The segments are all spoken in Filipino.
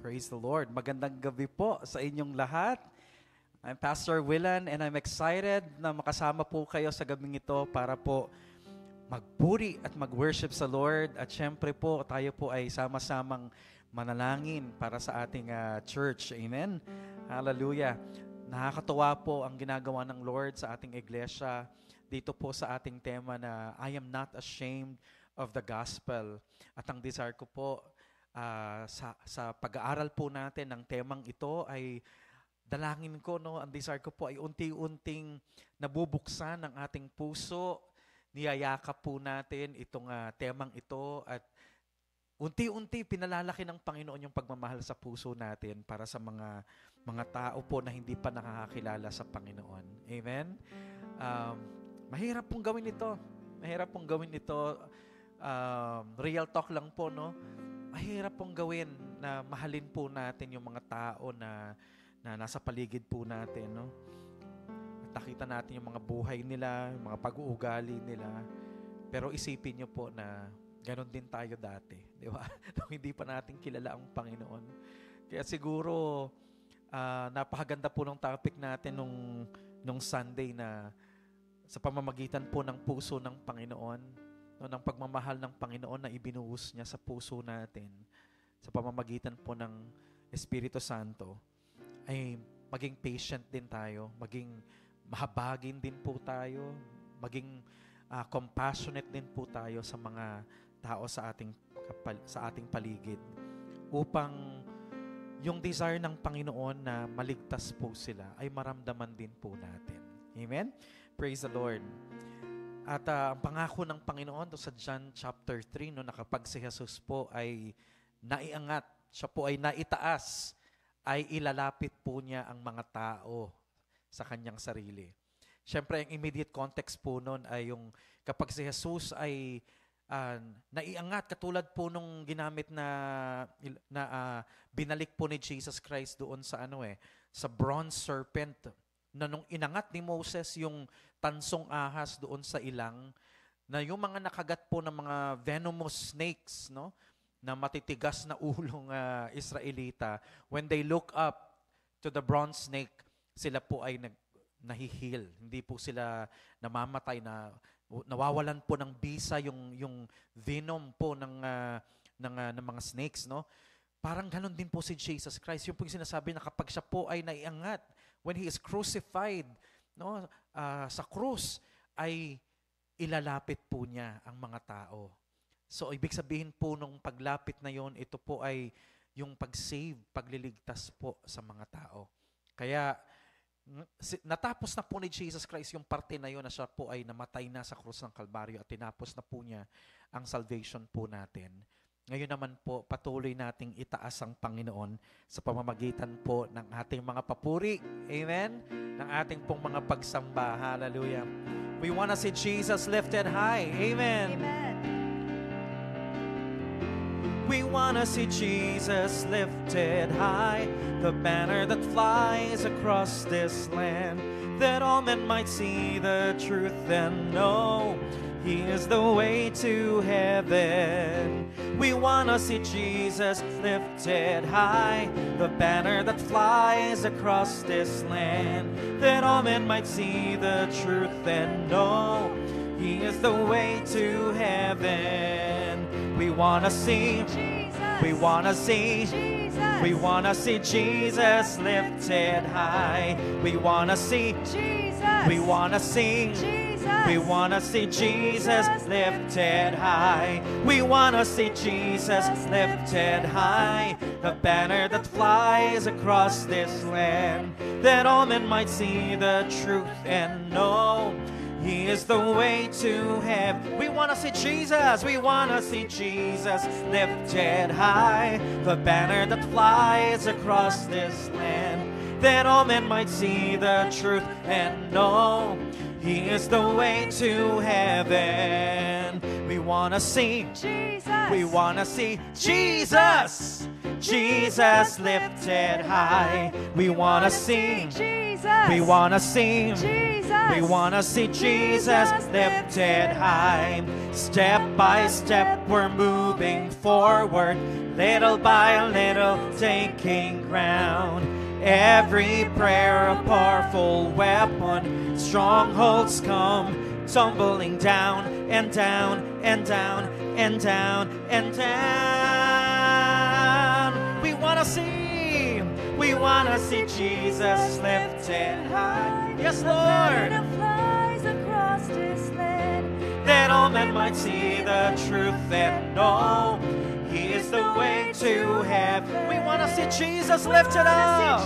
Praise the Lord. Magandang gabi po sa inyong lahat. I'm Pastor Willan and I'm excited na makasama po kayo sa gabing ito para po magpuri at mag-worship sa Lord. At syempre po, tayo po ay sama-samang manalangin para sa ating church. Amen? Hallelujah. Nakakatuwa po ang ginagawa ng Lord sa ating iglesia. Dito po sa ating tema na I am not ashamed of the gospel. At ang desire ko po, sa pag-aaral po natin ng temang ito ay dalangin ko, ang desire ko po ay unti-unting nabubuksan ang ating puso, niyayakap po natin itong temang ito at unti-unti pinalalaki ng Panginoon yung pagmamahal sa puso natin para sa mga tao po na hindi pa nakakakilala sa Panginoon. Amen? Mahirap pong gawin ito. Mahirap pong gawin ito. Real talk lang po, mahirap pong gawin na mahalin po natin yung mga tao na nasa paligid po natin, Nakita natin yung mga buhay nila, yung mga pag-uugali nila. Pero isipin niyo po na ganon din tayo dati, di ba? Nung hindi pa natin kilala ang Panginoon. Kaya siguro, napakaganda po ng topic natin nung Sunday na sa pamamagitan po ng puso ng Panginoon, ng pagmamahal ng Panginoon na ibinuhos niya sa puso natin sa pamamagitan po ng Espiritu Santo, ay maging patient din tayo, maging mahabagin din po tayo, maging compassionate din po tayo sa mga tao sa ating paligid upang yung desire ng Panginoon na maligtas po sila ay maramdaman din po natin. Amen? Praise the Lord. At ang pangako ng Panginoon sa John chapter 3, na kapag si Jesus po ay naiangat, siya po ay naitaas, ay ilalapit po niya ang mga tao sa kanyang sarili. Siyempre, ang immediate context po nun ay yung kapag si Jesus ay naiangat, katulad po nung ginamit na binalik po ni Jesus Christ doon sa sa bronze serpent, na nung inangat ni Moses yung tansong ahas doon sa ilang, na yung mga nakagat po ng mga venomous snakes, na matitigas na ulong Israelita, when they look up to the bronze snake, sila po ay nahihil. Hindi po sila namamatay, nawawalan po ng bisa yung venom po ng mga snakes, Parang ganun din po si Jesus Christ. Yung po yung sinasabi na kapag siya po ay naiangat, when He is crucified, sa krus, ay ilalapit po niya ang mga tao. So, ibig sabihin po nung paglapit na yon, ito po ay yung pag-save, pagliligtas po sa mga tao. Kaya, natapos na po ni Jesus Christ yung parte na yon na siya po ay namatay na sa krus ng Kalbaryo at tinapos na po niya ang salvation po natin. Ngayon naman po, patuloy nating itaas ang Panginoon sa pamamagitan po ng ating mga papuri. Amen? Ng ating pong mga pagsamba. Hallelujah. We want to see Jesus lifted high. Amen. Amen. We want to see Jesus lifted high, the banner that flies across this land, that all men might see the truth and know He is the way to heaven. We want to see Jesus lifted high, the banner that flies across this land, that all men might see the truth and know He is the way to heaven. We want to see Jesus. We want to see Jesus. We want to see Jesus lifted high. We want to see Jesus. We want to see Jesus. We want to see Jesus lifted high. We want to see Jesus lifted high, the banner that flies across this land, that all men might see the truth and know He is the way to heaven. We want to see Jesus. We want to see Jesus lifted high, the banner that flies across this land, that all men might see the truth and know He is the way to heaven. We want to see Jesus. We want to see Jesus. Jesus lifted high. We want to see Jesus. We wanna see. Jesus. We wanna see Jesus lifted high. Step by step we're moving forward, little by little taking ground. Every prayer a powerful weapon. Strongholds come tumbling down and down and down and down and down. We wanna see Jesus lifted high. Yes, Lord. That all men might see the truth and know He is the way to heaven. We want to see Jesus lifted up.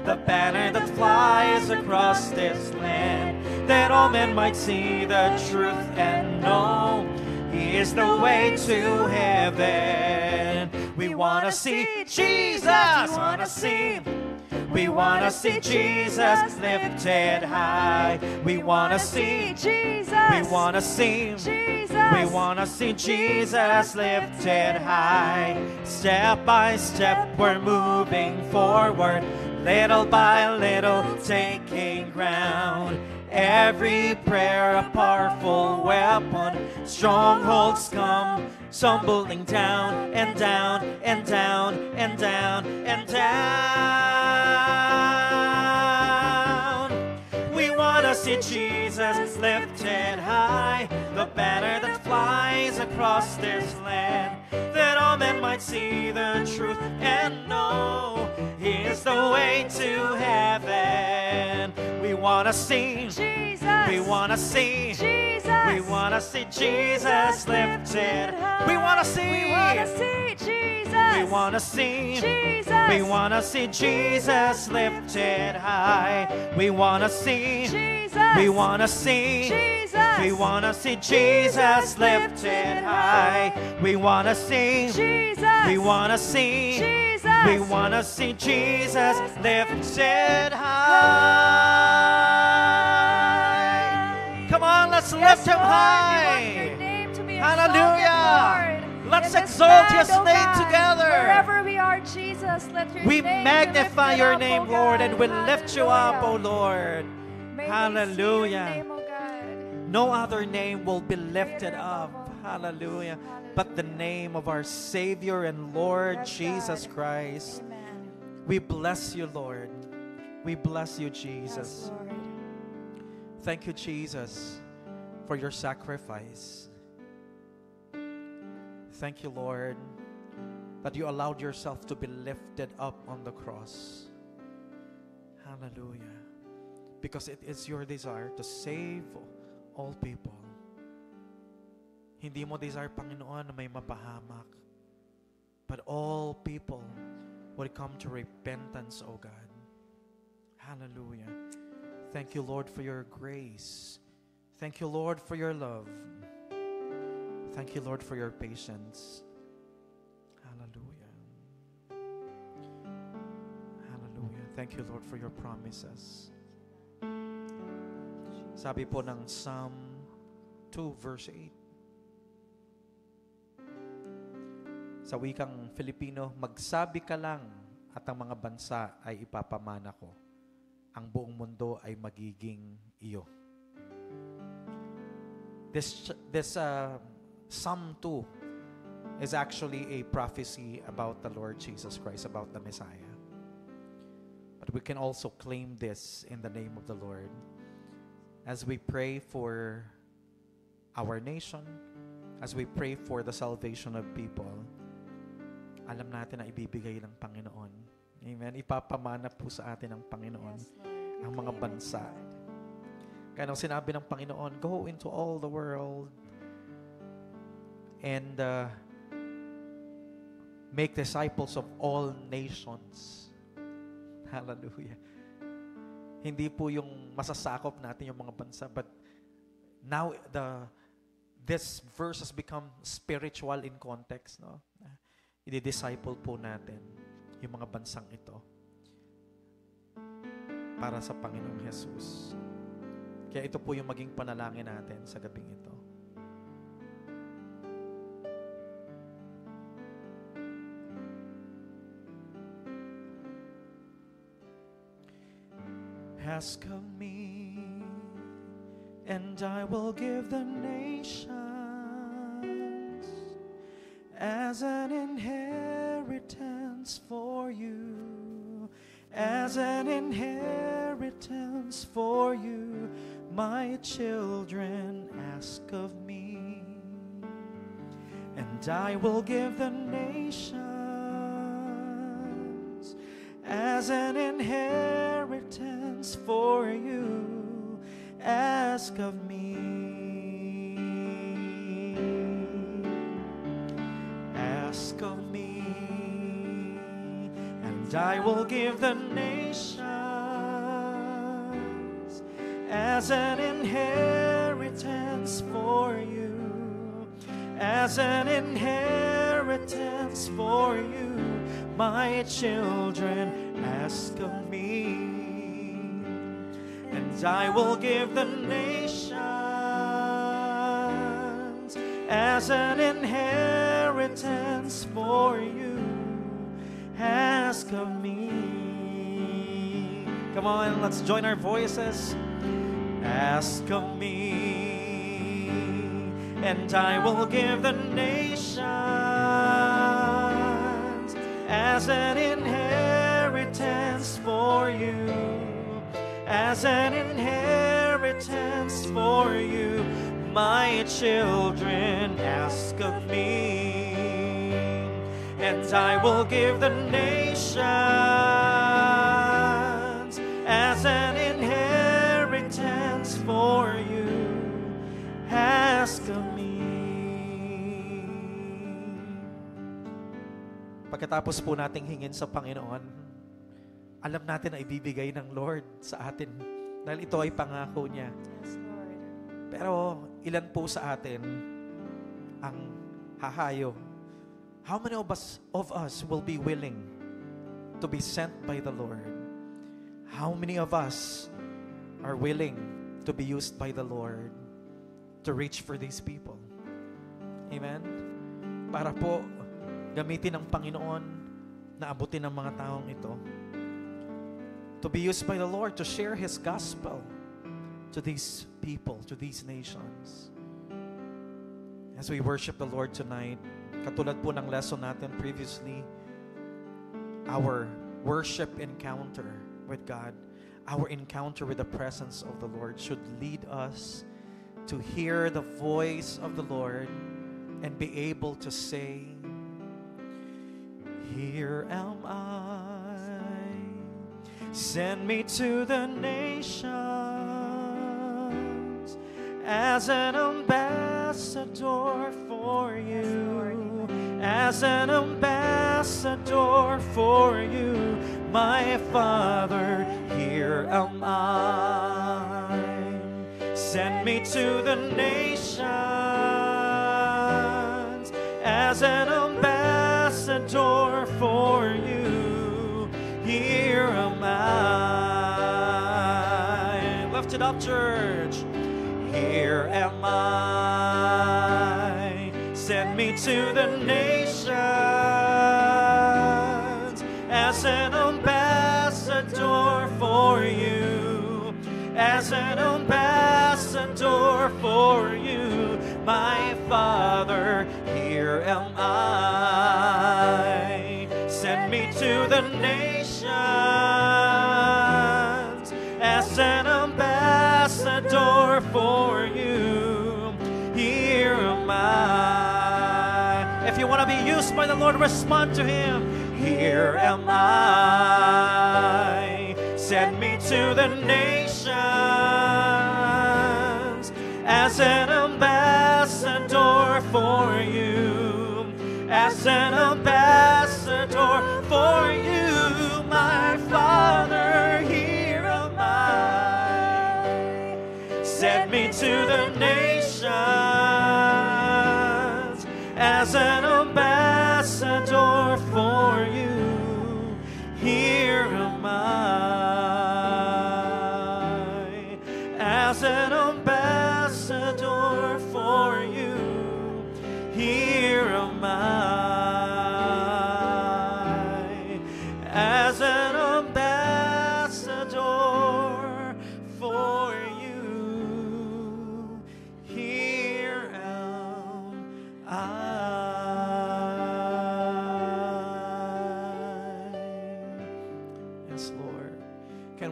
The banner that flies across this land, that all men might see the truth and know He is the way to heaven. We want to see Jesus. We want to see Jesus lifted high. We want to see Jesus. We want to see Jesus. We want to see Jesus lifted high. Step by step we're moving forward, little by little taking ground. Every prayer a powerful weapon. Strongholds come tumbling down and down and down and down and down. We want to see Jesus lifted high, the banner that flies across this land, that all men might see the truth and know He is the way to heaven. We want to see Jesus. We want to see Jesus. We want to see Jesus lifted. We want to see. We want to see Jesus. We want to see Jesus. We want to see Jesus lifted high. We want to see Jesus. We want to see Jesus. We want to see Jesus lifted high. We want to see Jesus. We want to see Jesus. We want to see Jesus lifted high. Come on, let's lift Him high. Hallelujah. Let's exalt His name together. Wherever we are, Jesus, let your we name magnify be your lifted name, up, Lord, God. and we lift you up, O Hallelujah. Lord. May Hallelujah. they see your name, O God. No other name will be lifted up. Hallelujah. But the name of our Savior and Lord Yes, Jesus God. Christ. Amen. We bless you, Lord. We bless you, Yes, Jesus. Lord. Thank you, Jesus, for your sacrifice. Thank you, Lord, that you allowed yourself to be lifted up on the cross. Hallelujah. Because it is your desire to save all people. Hindi mo desire, Panginoon, na may mapahamak. But all people would come to repentance, O God. Hallelujah. Thank you, Lord, for your grace. Thank you, Lord, for your love. Thank you, Lord, for your patience. Hallelujah. Hallelujah. Thank you, Lord, for your promises. Sabi po ng Psalm 2 verse 8. Sa wikang Filipino, magsabi ka lang at ang mga bansa ay ipapamana ko. Ang buong mundo ay magiging iyo. This Psalm 2 is actually a prophecy about the Lord Jesus Christ, about the Messiah. But we can also claim this in the name of the Lord. As we pray for our nation, as we pray for the salvation of people, alam natin na ibibigay ng Panginoon. Amen. Ipapamana po sa atin ng Panginoon Yes, Lord. ang mga bansa. Kaya nung sinabi ng Panginoon, go into all the world and make disciples of all nations. Hallelujah. Hindi po yung masasakop natin yung mga bansa, but now this verse has become spiritual in context, no? I-disciple po natin yung mga bansang ito para sa Panginoong Jesus. Kaya ito po yung maging panalangin natin sa gabing ito. Ask of me, and I will give the nations as an inheritance for you, as an inheritance for you. My children, ask of me, and I will give the nations as an inheritance for you. Ask of me. Ask of me, and I will give the nations as an inheritance for you, as an inheritance for you. My children, ask of me, and I will give the nations as an inheritance for you. Ask of me. Come on, let's join our voices. Ask of me, and I will give the nations as an inheritance for you, as an inheritance for you. My children, ask of me, and I will give the nations as an inheritance for you. Ask of me. Pagkatapos po nating hingin sa Panginoon, alam natin na ibibigay ng Lord sa atin dahil ito ay pangako niya. Yes, Lord. Pero ilan po sa atin ang hahayo? How many of us will be willing to be sent by the Lord? How many of us are willing to be used by the Lord to reach for these people? Amen? Para po gamitin ng Panginoon na abutin ng mga taong ito. To be used by the Lord to share His gospel to these people, to these nations. As we worship the Lord tonight, katulad po ng lesson natin previously, our worship encounter with God, our encounter with the presence of the Lord should lead us to hear the voice of the Lord and be able to say, here am I, send me to the nations as an ambassador for you, as an ambassador for you. My Father, here am I, send me to the nations as an ambassador for you. Here am I. Lift it up, church. Here am I. Send me to the nations as an ambassador for you, as an ambassador for you. My Father, here am I. Send me to the nations as an ambassador for you. Here am I. If you want to be used by the Lord, respond to Him. Here am I. Send me to the nations as an ambassador for you, as an ambassador for you. My Father, here am I. Send me to the nations as an ambassador for you. Here am I, as an ambassador for you. Here am I, as an ambassador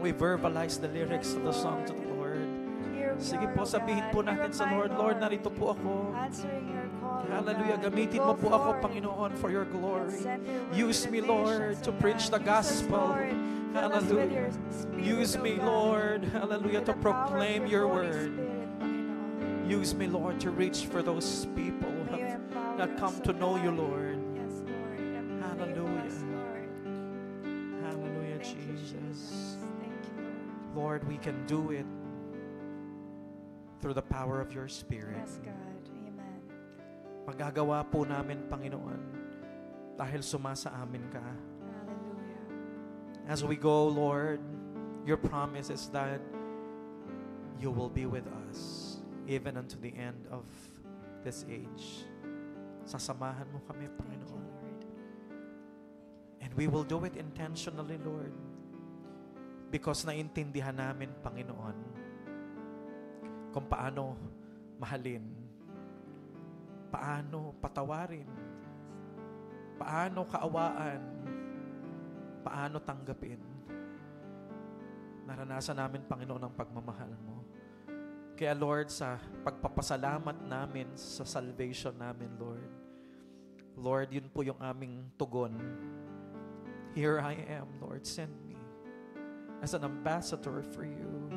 we verbalize the lyrics of the song to the Lord? Here we Sige are, po, O sabihin God. po Here natin am sa I, Lord, Lord, narito po ako. Answering your call, O Hallelujah. God. Gamitin Go mo po ako, forth Panginoon, for your and glory. send your word Use to the me, Lord, nations, to O preach God. the Use us, gospel. Lord. Fill us with Hallelujah. your spirit, Use O me, God. Lord, hallelujah, With to the power of proclaim your Holy word. Spirit, Panginoon. Use me, Lord, to reach for those people who May you have empower not us, come O to know you, God. Lord. Yes, Lord. Enable Hallelujah. us, Lord. Hallelujah, Thank you, Jesus. Thank you, Lord. Lord, we can do it through the power of your Spirit. Yes, God. Amen. Magagawa po namin, Panginoon, dahil sumasa amin ka. Hallelujah. As we go, Lord, your promise is that you will be with us even unto the end of this age. Sasamahan mo kami, Thank you, Panginoon. Lord. And we will do it intentionally, Lord. Because naintindihan namin, Panginoon, kung paano mahalin, paano patawarin, paano kaawaan, paano tanggapin. Naranasan namin, Panginoon, ang pagmamahal mo. Kaya, Lord, sa pagpapasalamat namin sa salvation namin, Lord, Lord, yun po yung aming tugon. Here I am, Lord, send me as an ambassador for you.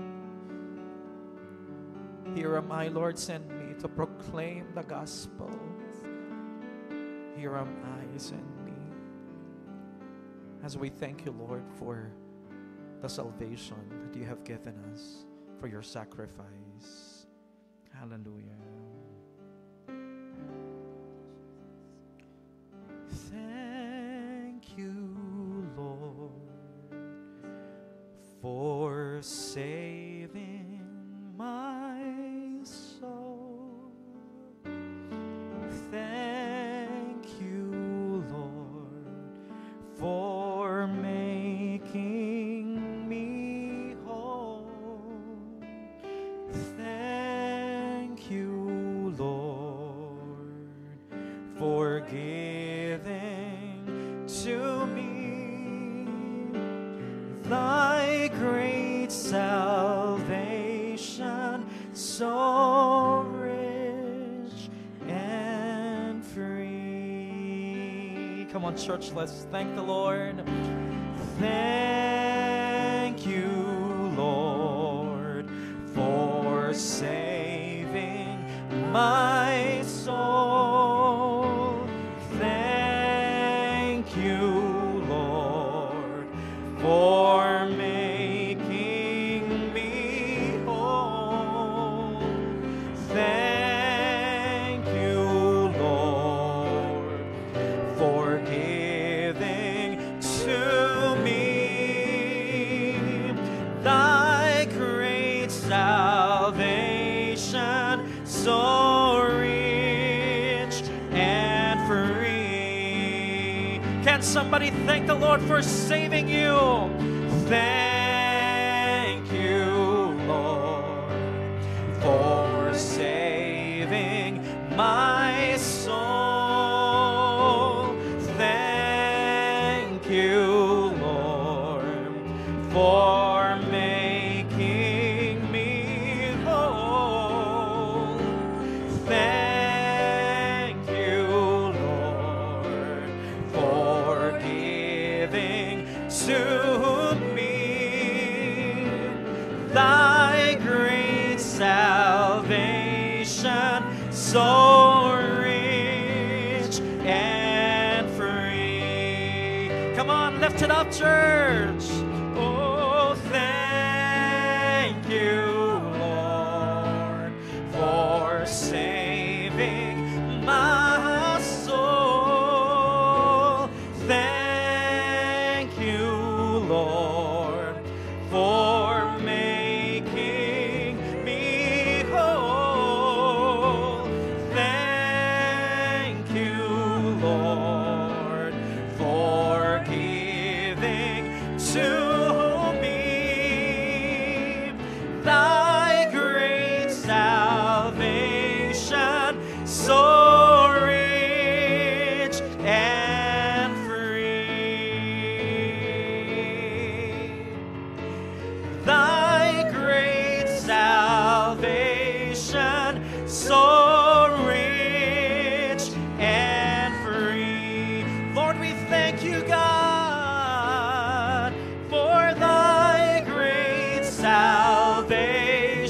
Here am I, Lord, send me to proclaim the gospel. Here am I, send me. As we thank you, Lord, for the salvation that you have given us, for your sacrifice. Hallelujah. Thank you, Lord, for saving my soul. Thank you, Lord, for making me whole. Thank you, Lord, for giving to me thy great salvation, so rich and free. Come on, church, let's thank the Lord. Thank you, Lord, for saving my soul. Thank you, Lord, for making me whole. Thank you, Lord, for giving to me thy great salvation, so rich and free. Can somebody thank the Lord for saving you? Thank you, Lord, for saving my soul. Thank you, Lord, for making me whole. Thank you, Lord, for giving to me thy great salvation, so rich and free. Come on, lift it up, church. Oh, thank you, Lord, for saving my soul. Thank you, Lord, for making me whole. Thank you, Lord, for giving to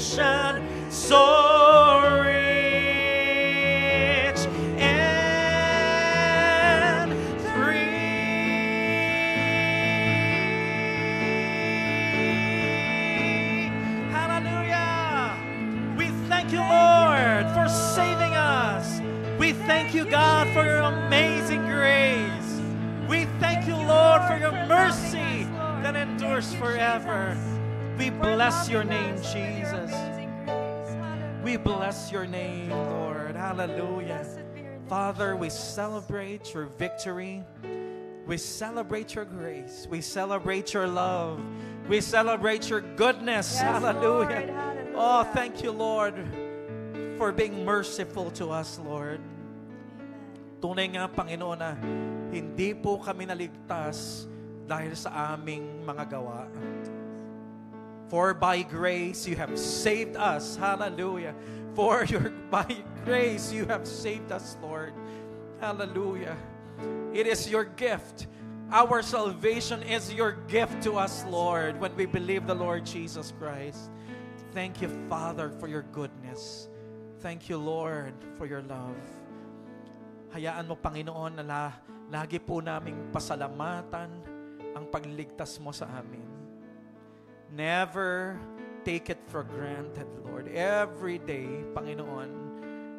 salvation so rich and free. Hallelujah. We thank you, Lord, for saving us. We thank you, God, for your amazing grace. We thank you, Lord, for your mercy that endures forever. We bless your name, Jesus. We bless your name, Lord. Hallelujah. Father, we celebrate your victory. We celebrate your grace. We celebrate your love. We celebrate your goodness. Hallelujah. Oh, thank you, Lord, for being merciful to us, Lord. Tunay nga, Panginoon, na hindi po kami naligtas dahil sa aming mga gawa. For by grace you have saved us. Hallelujah. By grace you have saved us, Lord. Hallelujah. It is your gift. Our salvation is your gift to us, Lord, when we believe the Lord Jesus Christ. Thank you, Father, for your goodness. Thank you, Lord, for your love. Hayaan mo, Panginoon, na lagi po naming pasalamatan ang pagliligtas mo sa amin. Never take it for granted, Lord. Every day, Panginoon.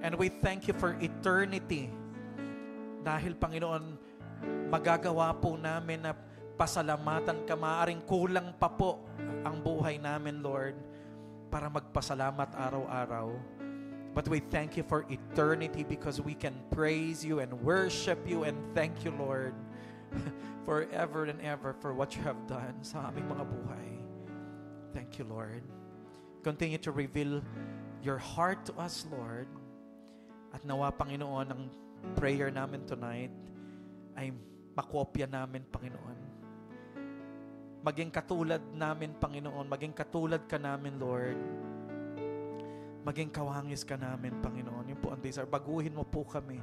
And we thank you for eternity. Dahil, Panginoon, magagawa po namin na pasalamatan ka. Maaring kulang pa po ang buhay namin, Lord, para magpasalamat araw-araw. But we thank you for eternity because we can praise you and worship you and thank you, Lord, forever and ever for what you have done sa aming mga buhay. Thank you, Lord. Continue to reveal your heart to us, Lord. At nawa, Panginoon, ang prayer namin tonight ay makopya namin, Panginoon. Maging katulad namin, Panginoon. Maging katulad ka namin, Lord. Maging kawangis ka namin, Panginoon. Yun po ang desire. Baguhin mo po kami.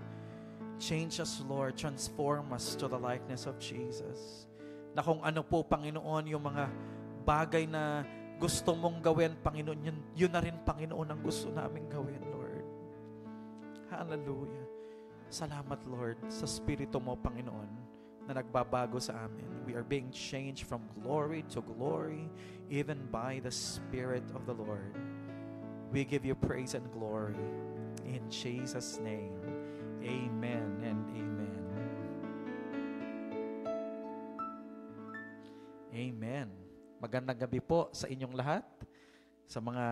Change us, Lord. Transform us to the likeness of Jesus. Na kung ano po, Panginoon, yung mga bagay na gusto mong gawin, Panginoon, yun na rin, Panginoon, ang gusto namin gawin, Lord. Hallelujah. Salamat, Lord, sa Espiritu mo, Panginoon, na nagbabago sa amin. We are being changed from glory to glory, even by the Spirit of the Lord. We give you praise and glory. In Jesus' name, amen and amen. Amen. Magandang gabi po sa inyong lahat. Sa mga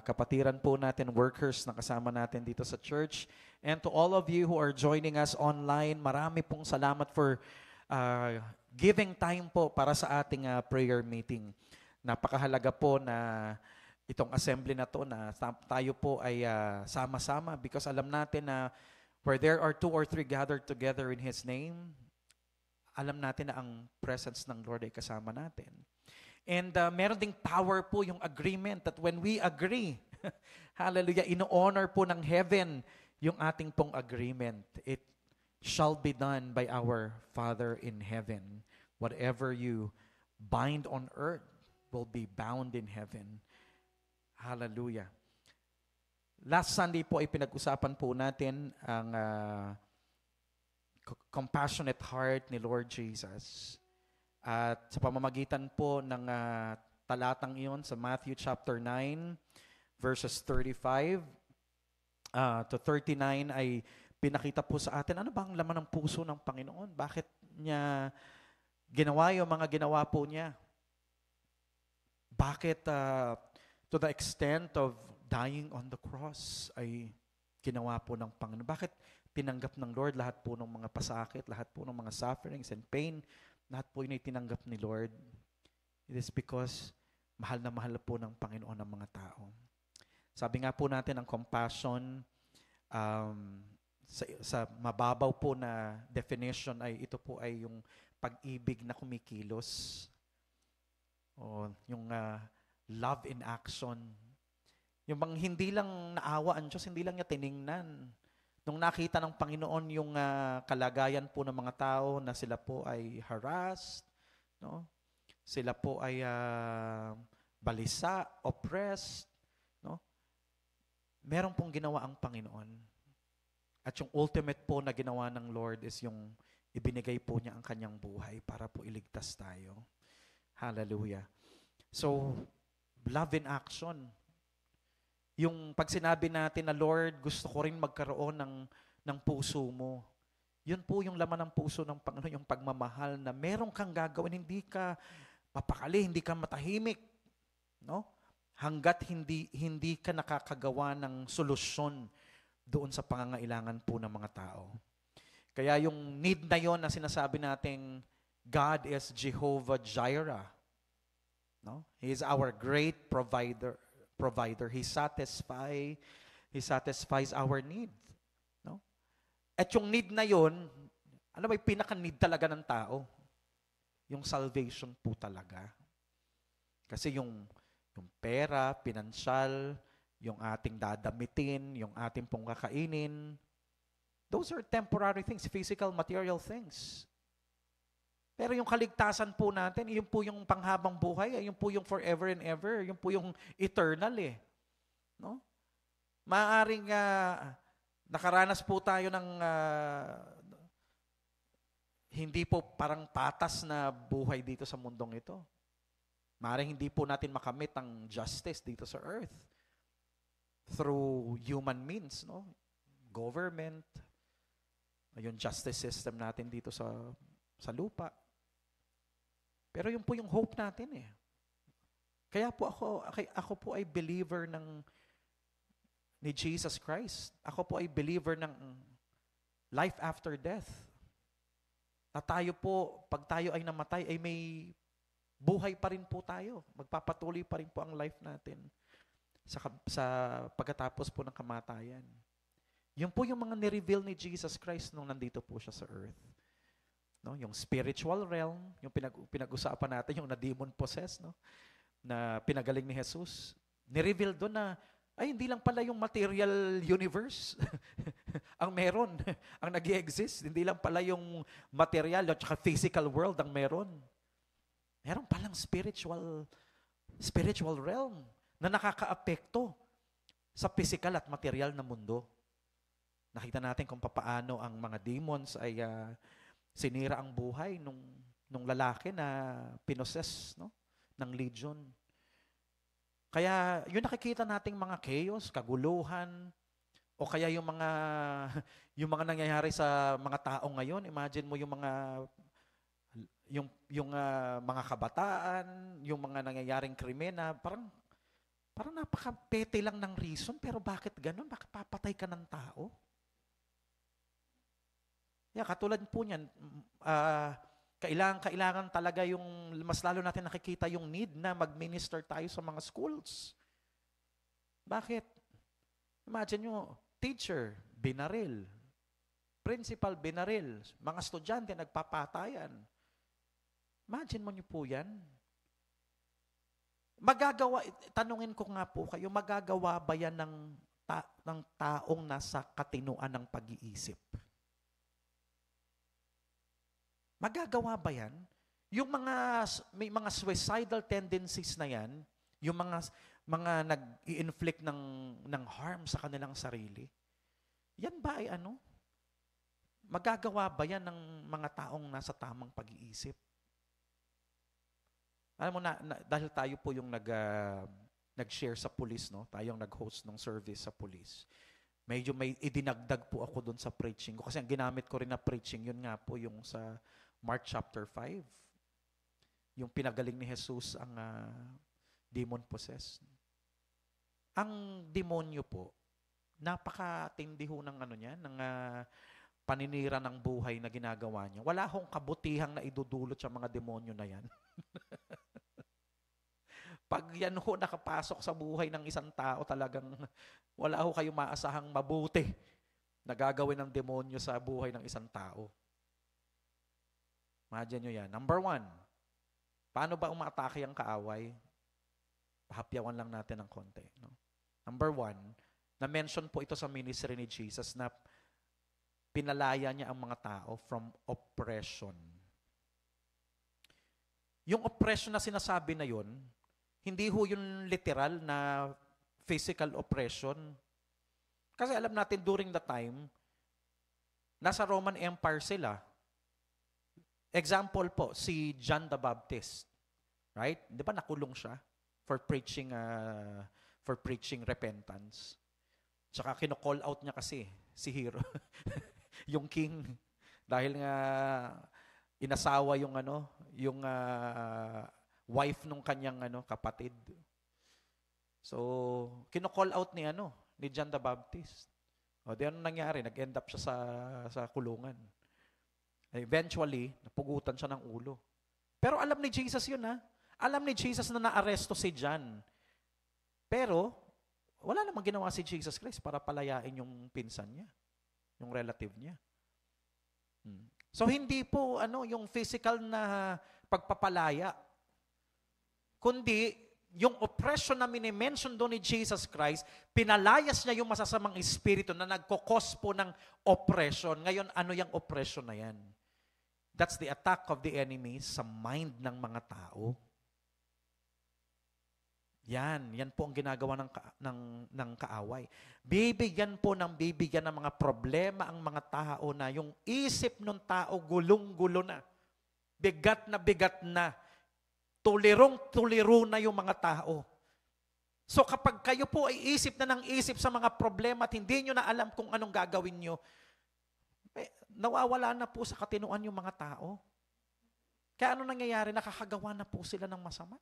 kapatiran po natin, workers na kasama natin dito sa church. And to all of you who are joining us online, marami pong salamat for giving time po para sa ating prayer meeting. Napakahalaga po na itong assembly na to na tayo po ay sama-sama because alam natin na where there are 2 or 3 gathered together in His name, alam natin na ang presence ng Lord ay kasama natin. And meron ding power po yung agreement that when we agree, hallelujah, ino-honor po ng heaven yung ating pong agreement. It shall be done by our Father in heaven. Whatever you bind on earth will be bound in heaven. Hallelujah. Last Sunday po ay pinag-usapan po natin ang compassionate heart ni Lord Jesus. At sa pamamagitan po ng talatang iyon sa Matthew chapter 9, verses 35 to 39 ay pinakita po sa atin, ano ba ang laman ng puso ng Panginoon? Bakit niya ginawa yung mga ginawa po niya? Bakit to the extent of dying on the cross ay ginawa po ng Panginoon? Bakit tinanggap ng Lord lahat po ng mga pasakit, lahat po ng mga sufferings and pain? Lahat po yun ay tinanggap ni Lord. It is because mahal na mahal po ng Panginoon ang mga tao. Sabi nga po natin, ang compassion, sa mababaw po na definition ay ito po ay yung pag-ibig na kumikilos. O yung love in action. Yung bang hindi lang naawa ang Diyos, hindi lang niya tiningnan. Nung nakita ng Panginoon yung kalagayan po ng mga tao na sila po ay harassed, no? Sila po ay balisa, oppressed, no? meron pong ginawa ang Panginoon. At yung ultimate po na ginawa ng Lord is yung ibinigay po niya ang kanyang buhay para po iligtas tayo. Hallelujah. So, love in action. Yung pag sinabi natin na, Lord, gusto ko rin magkaroon ng puso mo. Yun po yung laman ng puso ng Panginoon, yung pagmamahal na meron kang gagawin, hindi ka mapakali, hindi ka matahimik. No? Hanggat hindi ka nakakagawa ng solusyon doon sa pangangailangan po ng mga tao. Kaya yung need na yon na sinasabi nating God is Jehovah Jireh. No? He is our great provider. He satisfies our need. No? At yung need na yon, ano ba yung pinaka-need talaga ng tao? Yung salvation po talaga. Kasi yung pera, pinansyal, yung ating dadamitin, yung ating pong kakainin, those are temporary things, physical, material things. Pero yung kaligtasan po natin, yun po yung panghabang buhay, yun po yung forever and ever, yun po yung eternal eh. No? Maaaring nakaranas po tayo ng hindi po parang patas na buhay dito sa mundong ito. Maaaring hindi po natin makamit ang justice dito sa earth through human means, no? Government, yung justice system natin dito sa lupa. Pero yun po yung hope natin eh. Kaya po ako po ay believer ni Jesus Christ. Ako po ay believer ng life after death. Na tayo po, pag tayo ay namatay, ay may buhay pa rin po tayo. Magpapatuloy pa rin po ang life natin sa pagkatapos po ng kamatayan. Yun po yung mga nireveal ni Jesus Christ nung nandito po siya sa earth. No, yung spiritual realm, yung pinag-usapan natin, yung na-demon possessed, no, na pinagaling ni Jesus. Nireveal doon na, ay hindi lang pala yung material universe ang meron, ang nag-i-exist. Hindi lang pala yung material at saka physical world ang meron. Meron palang spiritual realm na nakakaapekto sa physical at material na mundo. Nakita natin kung papaano ang mga demons ay sinira ang buhay nung lalaki na pinoses, no, ng legion. Kaya yun nakikita nating mga chaos, kaguluhan, o kaya yung mga nangyayari sa mga tao ngayon. Imagine mo yung mga kabataan, yung mga nangyayaring krimen na parang napaka-pete lang ng reason, pero bakit ganun? Bakit papatay ka ng tao? Katulad po niyan, kailangan talaga yung, mas lalo natin nakikita yung need na mag-minister tayo sa mga schools. Bakit? Imagine nyo, teacher, binaril. Principal, binaril. Mga estudyante, nagpapatayan. Imagine mo nyo po yan. Tanungin ko nga po kayo, magagawa ba yan ng taong nasa katinuan ng pag-iisip? Magagawa ba yan? May mga suicidal tendencies na yan, yung mga nag-i-inflict ng harm sa kanilang sarili, yan ba ay ano? Magagawa ba yan ng mga taong nasa tamang pag-iisip? Alam mo dahil tayo po yung nag-share sa police, no? Tayong nag-host ng service sa police. Medyo may idinagdag po ako doon sa preaching ko. Kasi ang ginamit ko rin na preaching, yun nga po yung sa Mark chapter 5. Yung pinagaling ni Jesus ang demon-possessed. Ang demonyo po, napakatindi ho ng ng paninira ng buhay na ginagawa niya. Wala hong kabutihang na idudulot sa mga demonyo na yan. Pag yan ho nakapasok sa buhay ng isang tao, talagang wala ho kayong maasahang mabuti na gagawin ng demonyo sa buhay ng isang tao. Imagine nyo yan. Number 1, paano ba umaatake ang kaaway? Pahapyawan lang natin ng konti. No? Number 1, na-mention po ito sa ministry ni Jesus na pinalaya niya ang mga tao from oppression. Yung oppression na sinasabi na yun, hindi ho yung literal na physical oppression. Kasi alam natin during the time, nasa Roman Empire sila. Example po, si John the Baptist. Right? Di ba nakulong siya for preaching repentance. Tsaka kino-call out niya kasi si Hero, yung king, dahil nga inasawa yung wife nung kanyang kapatid. So, kino-call out ni John the Baptist. O di ano nangyari? Nag-end up siya sa kulungan. Eventually, napugutan siya ng ulo. Pero alam ni Jesus yun, ha? Alam ni Jesus na naaresto si John. Pero, wala namang ginawa si Jesus Christ para palayain yung pinsan niya, yung relative niya. So, hindi po yung physical na pagpapalaya, kundi yung oppression na minimension doon ni Jesus Christ, pinalayas niya yung masasamang espiritu na nagkokos po ng oppression. Ngayon, ano yung oppression na yan? That's the attack of the enemy sa mind ng mga tao. Yan po ang ginagawa ng kaaway. Bibigyan ng mga problema ang mga tao na yung isip ng tao gulong-gulo na. Bigat na. Tulirong-tuliro na yung mga tao. So kapag kayo po ay isip sa mga problema at hindi nyo na alam kung anong gagawin nyo, nawawala na po sa katinuan yung mga tao. Kaya ano nangyayari? Nakakagawa na po sila ng masama.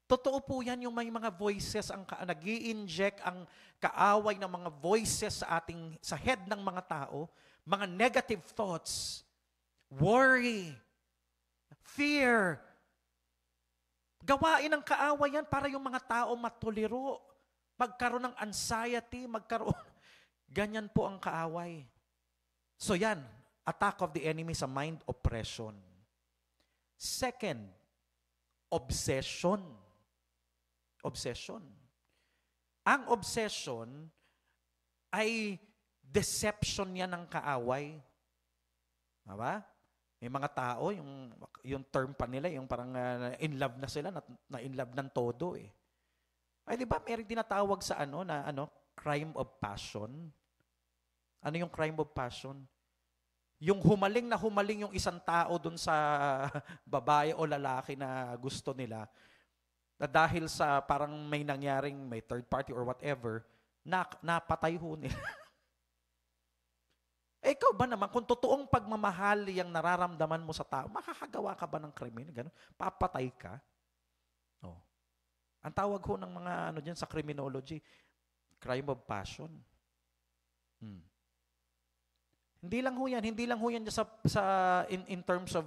Totoo po yan yung may mga voices ang nag-i-inject ang kaaway ng mga voices sa head ng mga tao, mga negative thoughts, worry, fear. Gawain ng kaaway yan para yung mga tao matuliro, magkaroon ng anxiety, ganyan po ang kaaway. So yan, attack of the enemy sa mind oppression. Second, obsession. Ang obsession ay deception yan ng kaaway. Diba? May mga tao, yung term pa nila, yung parang in love na sila, na in love ng todo eh. Ay di ba, may tinatawag sa crime of passion. Ano yung crime of passion? Yung humaling yung isang tao dun sa babae o lalaki na gusto nila, na dahil sa parang may nangyaring may third party or whatever, napatay ho nila. Ikaw ba naman, kung totoong pagmamahal yung nararamdaman mo sa tao, makakagawa ka ba ng krimen? Ganun? Papatay ka? Oh. Ang tawag ho ng mga dyan sa criminology, crime of passion. Hindi lang ho yan in terms of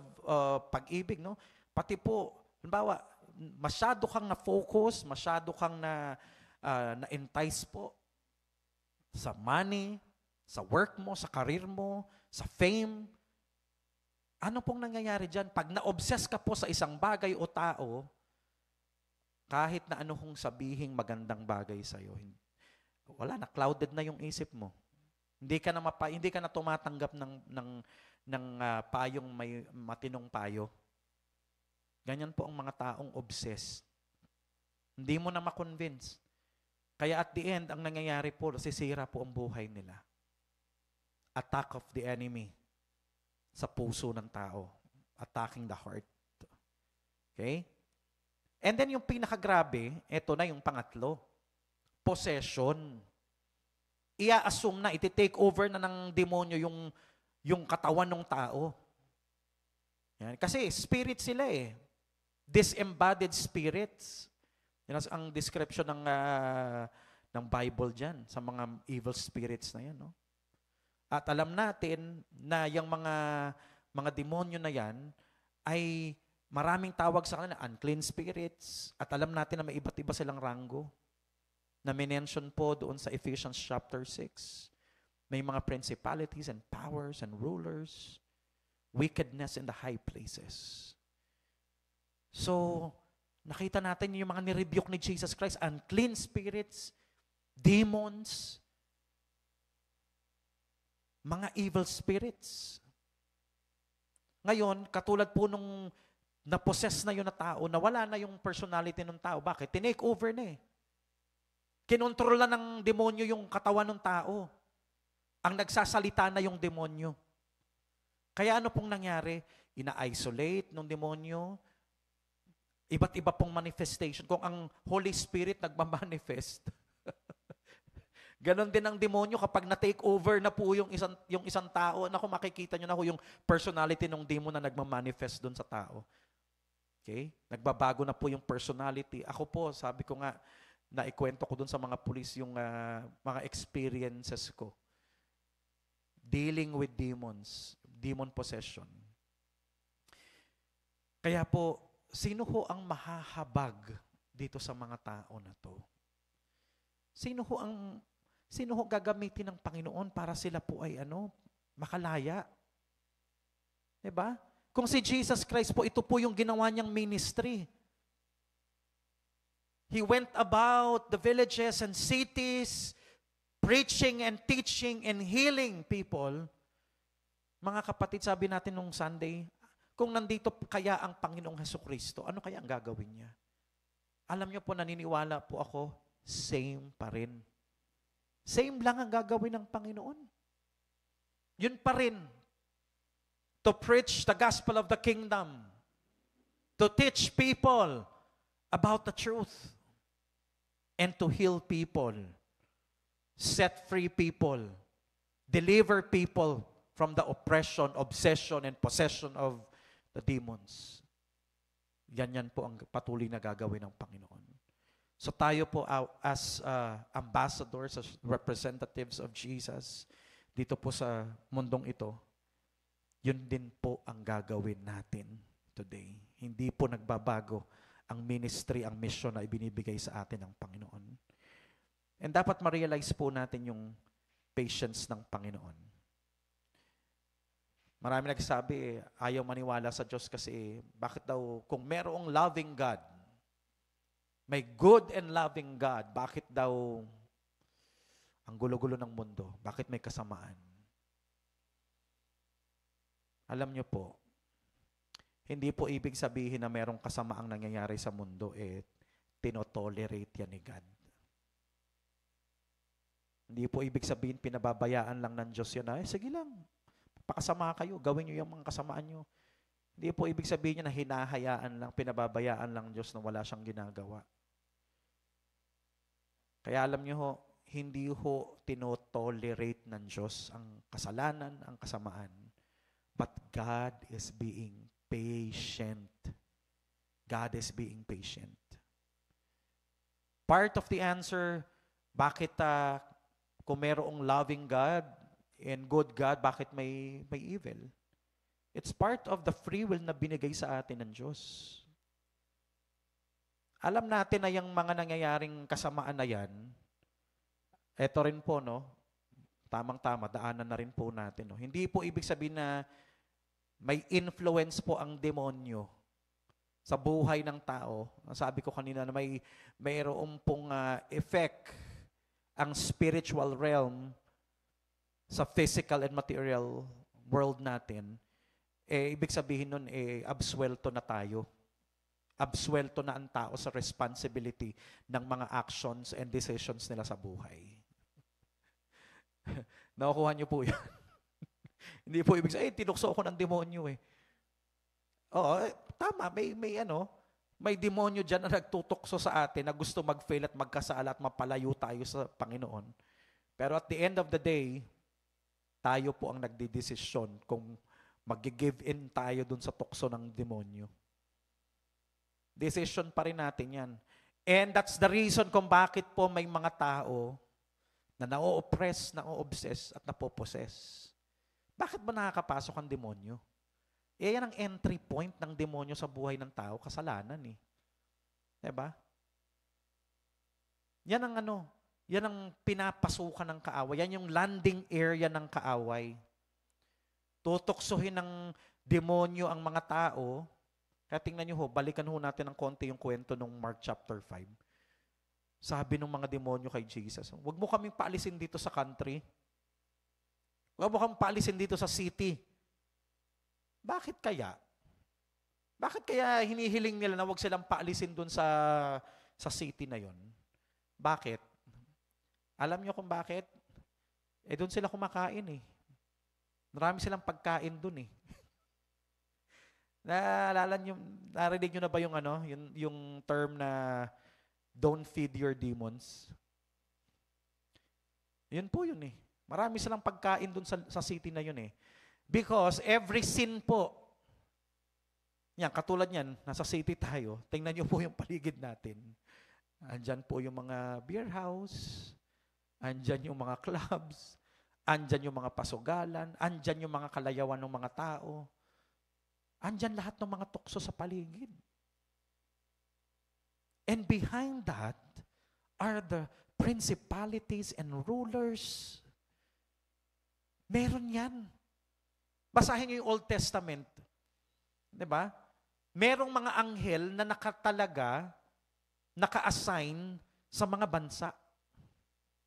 pag-ibig, no? Pati po, halimbawa, masyado kang na-focus, masyado kang na-entice po sa money, sa work mo, sa career mo, sa fame. Ano pong nangyayari dyan? Pag na-obsess ka po sa isang bagay o tao, kahit na ano kong sabihing magandang bagay sa'yo, wala na, clouded na yung isip mo. Hindi ka na tumatanggap ng payong may matinong payo. Ganyan po ang mga taong obsessed. Hindi mo na ma-convince. Kaya at the end, ang nangyayari po, sisira po ang buhay nila. Attack of the enemy sa puso ng tao. Attacking the heart. Okay? And then yung pinakagrabe, ito na yung pangatlo. Possession. Ia-assume na, iti-take over na ng demonyo yung katawan ng tao. Yan. Kasi spirit sila eh. Disembodied spirits. Yan ang description ng Bible dyan sa mga evil spirits na yan. No? At alam natin na yung mga demonyo na yan ay maraming tawag sa kanila, unclean spirits. At alam natin na may iba't iba silang ranggo na minention po doon sa Ephesians chapter 6. May mga principalities and powers and rulers, wickedness in the high places. So, nakita natin yung mga nirebuke ni Jesus Christ, unclean spirits, demons, mga evil spirits. Ngayon, katulad po nung na-possess na yun na tao, nawala na yung personality ng tao. Bakit? Tinake over na eh. Kinontrol na ng demonyo yung katawan ng tao. Ang nagsasalita na yung demonyo. Kaya ano pong nangyari? Ina-isolate ng demonyo. Iba't iba pong manifestation. Kung ang Holy Spirit nagmamanifest, ganon din ang demonyo kapag na-take over na po yung isang tao. Naku, makikita nyo na po yung personality ng demon na nagmamanifest doon sa tao. Okay? Nagbabago na po yung personality. Ako po, sabi ko nga, naikwento ko doon sa mga pulis yung mga experiences ko. Dealing with demons, demon possession. Kaya po, sino ho ang mahahabag dito sa mga tao na to? Sino ho gagamitin ng Panginoon para sila po ay makalaya? Diba? Kung si Jesus Christ po, ito po yung ginawa niyang ministry. He went about the villages and cities, preaching and teaching and healing people. Mga kapatid, sabi natin nung Sunday, kung nandito kaya ang Panginoong Hesukristo, ano kaya ang gagawin niya? Alam niyo po, naniniwala po ako, same pa rin. Same lang ang gagawin ng Panginoon. Yun pa rin. To preach the gospel of the kingdom. To teach people about the truth. And to heal people. Set free people. Deliver people from the oppression, obsession, and possession of the demons. Yan po ang patuloy na gagawin ng Panginoon. So tayo po as ambassadors, as representatives of Jesus, dito po sa mundong ito, yun din po ang gagawin natin today. Hindi po nagbabago ang ministry, ang mission na ibinibigay sa atin ng Panginoon. And dapat ma-realize po natin yung patience ng Panginoon. Marami nagsabi, ayaw maniwala sa Diyos kasi bakit daw, kung merong loving God, may good and loving God, bakit daw ang gulo-gulo ng mundo? Bakit may kasamaan? Alam niyo po, hindi po ibig sabihin na merong kasamaang nangyayari sa mundo, tinotolerate yan ni God. Hindi po ibig sabihin pinababayaan lang ng Diyos yan. Sige lang, pakasama kayo, gawin niyo yung mga kasamaan niyo. Hindi po ibig sabihin niya na hinahayaan lang, pinababayaan lang Diyos na wala siyang ginagawa. Kaya alam niyo ho, hindi ho tinotolerate ng Diyos ang kasalanan, ang kasamaan. But God is being patient. God is being patient. Part of the answer, bakit kung merong loving God and good God, bakit may evil? It's part of the free will na binigay sa atin ng Diyos. Alam natin na yung mga nangyayaring kasamaan na yan, eto rin po, tamang-tama, daanan na rin po natin. Hindi po ibig sabihin na may influence po ang demonyo sa buhay ng tao. Sabi ko kanina na mayroon pong effect ang spiritual realm sa physical and material world natin. Ibig sabihin nun, absuelto na tayo. Absuelto na ang tao sa responsibility ng mga actions and decisions nila sa buhay. Nakukuha niyo po yan. Hindi po ibig sabihin, tinukso ako ng demonyo Oo, tama, may demonyo dyan na nagtutukso sa atin na gusto mag-fail at magkasala at mapalayo tayo sa Panginoon. Pero at the end of the day, tayo po ang nagdidesisyon kung mag-give in tayo dun sa tukso ng demonyo. Decision pa rin natin yan. And that's the reason kung bakit po may mga tao na na-oppress, na-obsess at napoposes. Bakit ba nakakapasok ang demonyo? Yan ang entry point ng demonyo sa buhay ng tao, kasalanan Diba? Yan ang pinapasukan ng kaaway. Yan yung landing area ng kaaway. Tutuksohin ng demonyo ang mga tao. Kaya tingnan nyo balikan natin ng konti yung kwento ng Mark chapter 5. Sabi ng mga demonyo kay Jesus, huwag mo kaming paalisin dito sa country. Huwag mo kaming paalisin dito sa city. Bakit kaya? Bakit kaya hinihiling nila na huwag silang paalisin dun sa city na yon? Bakit? Alam nyo kung bakit? Doon sila kumakain eh. Marami silang pagkain doon eh. Narinig nyo na ba yung yung term na don't feed your demons? Yun po yun eh. Marami silang pagkain doon sa city na yun eh. Because every sin po, yan, katulad yan, nasa city tayo, tingnan nyo po yung paligid natin. Andyan po yung mga beer house, andyan yung mga clubs, andyan yung mga pasugalan, andyan yung mga kalayawan ng mga tao, andyan lahat ng mga tukso sa paligid. And behind that are the principalities and rulers. Meron yan. Basahin niyo yung Old Testament. 'Di ba? Merong mga anghel na naka-assign sa mga bansa.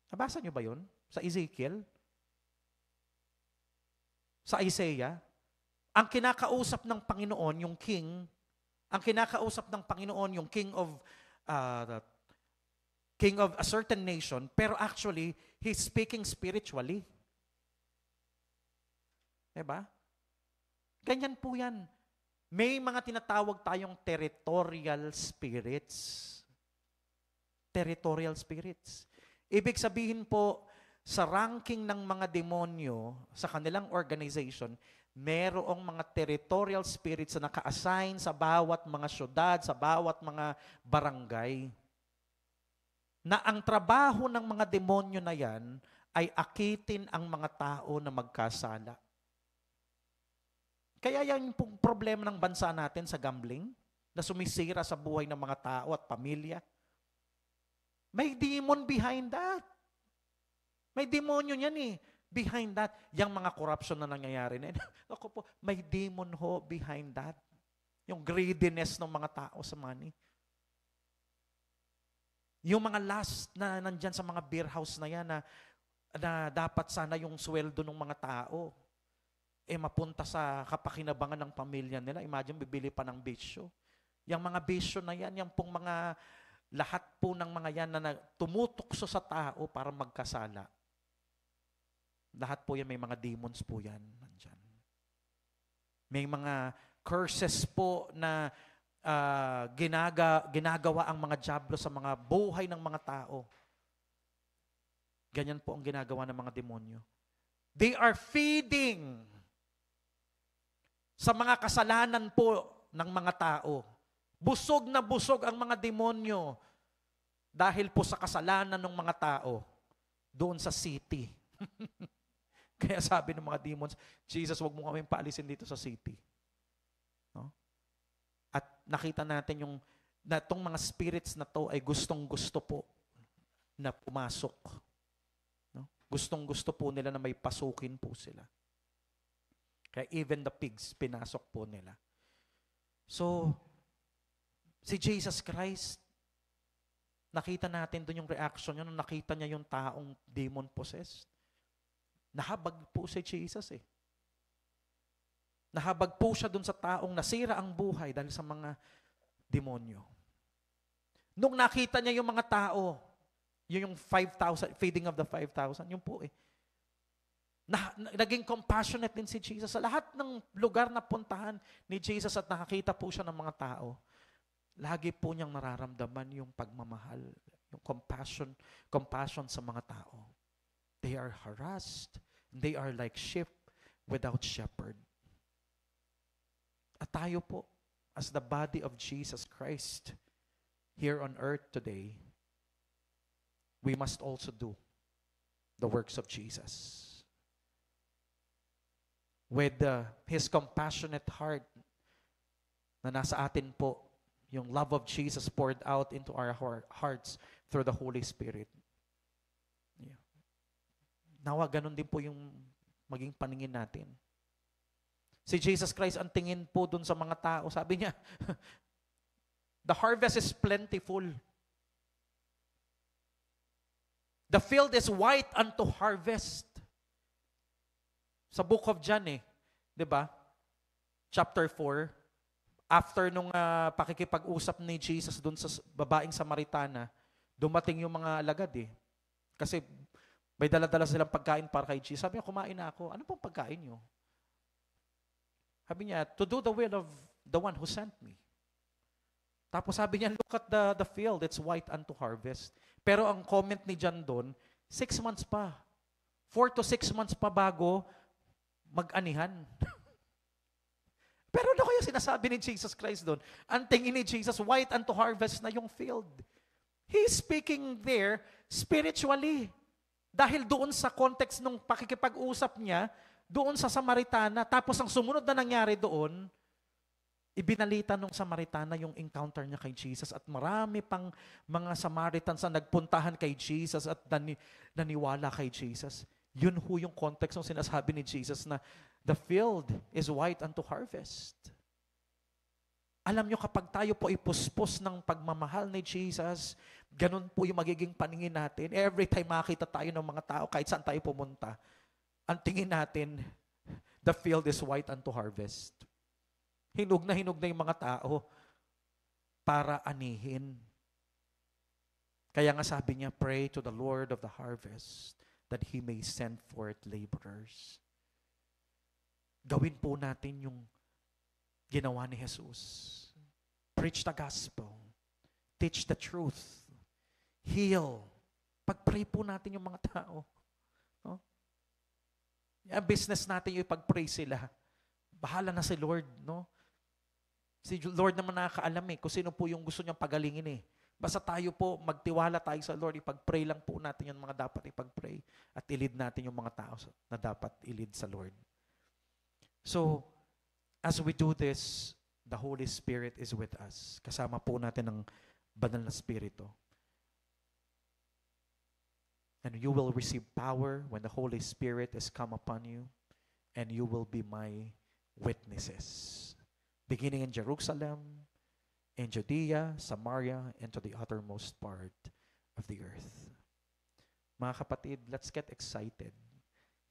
Nabasa niyo ba yun? Sa Ezekiel? Sa Isaiah? Ang kinakausap ng Panginoon, yung king, ang kinakausap ng Panginoon, yung king of a certain nation, pero actually, he's speaking spiritually. Diba? Ganyan po yan. May mga tinatawag tayong territorial spirits. Territorial spirits. Ibig sabihin po, sa ranking ng mga demonyo, sa kanilang organization, merong mga territorial spirits na naka-assign sa bawat mga syudad, sa bawat mga barangay, na ang trabaho ng mga demonyo na yan ay akitin ang mga tao na magkasala. Kaya yan yung problema ng bansa natin sa gambling, na sumisira sa buhay ng mga tao at pamilya. May demon behind that. May demonyo yan eh. Behind that, yung mga corruption na nangyayari na. Ako po, may demon ho behind that. Yung greediness ng mga tao sa money. Yung mga lust na nandyan sa mga beer house na yan na dapat sana yung sweldo ng mga tao mapunta sa kapakinabangan ng pamilya nila. Imagine, bibili pa ng bisyo. Yung mga bisyo na yan, yung pong mga lahat po ng mga yan na tumutukso sa tao para magkasala. Lahat po yan, may mga demons po yan. Nandyan. May mga curses po na ginagawa ang mga dyablo sa mga buhay ng mga tao. Ganyan po ang ginagawa ng mga demonyo. They are feeding sa mga kasalanan po ng mga tao. Busog na busog ang mga demonyo dahil po sa kasalanan ng mga tao doon sa city. Kaya sabi ng mga demons, Jesus, wag mo kami paalisin dito sa city. No? At nakita natin na itong mga spirits na to ay gustong-gusto po na pumasok. No? Gustong-gusto po nila na may pasukin po sila. Kaya even the pigs, pinasok po nila. So, si Jesus Christ, nakita natin doon yung reaction niya nung nakita niya yung taong demon-possessed. Nahabag po si Jesus eh. Nahabag po siya doon sa taong nasira ang buhay dahil sa mga demonyo. Nung nakita niya yung mga tao, yung 5,000, feeding of the 5,000, yun po eh. Naging compassionate din si Jesus. Sa lahat ng lugar na puntahan ni Jesus at nakakita po siya ng mga tao, lagi po niyang nararamdaman yung pagmamahal, yung compassion sa mga tao. They are harassed. They are like sheep without shepherd. At tayo po, as the body of Jesus Christ here on earth today, we must also do the works of Jesus. With His compassionate heart na nasa atin po, yung love of Jesus poured out into our hearts through the Holy Spirit. Yeah. Nawa, ganun din po yung maging paningin natin. Si Jesus Christ, ang tingin po dun sa mga tao, sabi niya, the harvest is plentiful. The field is white unto harvest. Sa book of John 'di ba? Chapter 4, after nung pakikipag-usap ni Jesus doon sa babaeng Samaritana, dumating yung mga alagad Kasi may dala-dala silang pagkain para kay Jesus. Sabi niya, kumain na ako. Ano pong pagkain niyo? Sabi niya, to do the will of the one who sent me. Tapos sabi niya, look at the field, it's white unto harvest. Pero ang comment ni John doon, 6 months pa. 4 to 6 months pa bago mag-anihan. Pero ano kaya sinasabi ni Jesus Christ doon? Ang tingin ni Jesus, white unto harvest na yung field. He's speaking there spiritually. Dahil doon sa context ng pakikipag-usap niya, doon sa Samaritana, tapos ang sumunod na nangyari doon, ibinalita nung Samaritana yung encounter niya kay Jesus at marami pang mga Samaritans na nagpuntahan kay Jesus at naniwala kay Jesus. Yun ho yung context ng sinasabi ni Jesus na the field is white unto harvest. Alam nyo, kapag tayo po ipuspos ng pagmamahal ni Jesus, ganun po yung magiging paningin natin. Every time makita tayo ng mga tao, kahit saan tayo pumunta, ang tingin natin, the field is white unto harvest. Hinog na yung mga tao para anihin. Kaya nga sabi niya, pray to the Lord of the harvest that He may send forth laborers. Gawin po natin yung ginawa ni Jesus. Preach the gospel. Teach the truth. Heal. Pag-pray po natin yung mga tao. No? Yung business natin yung ipag-pray sila. Bahala na si Lord, no? Si Lord naman nakakaalam kung sino po yung gusto niyang pagalingin Basta tayo po, magtiwala tayo sa Lord, ipag-pray lang po natin yung mga dapat ipag-pray at ilid natin yung mga tao na dapat ilid sa Lord. So, as we do this, the Holy Spirit is with us. Kasama po natin ang Banal na Espiritu. And you will receive power when the Holy Spirit is come upon you, and you will be my witnesses. Beginning in Jerusalem, in Judea, Samaria, and to the uttermost part of the earth. Mga kapatid, let's get excited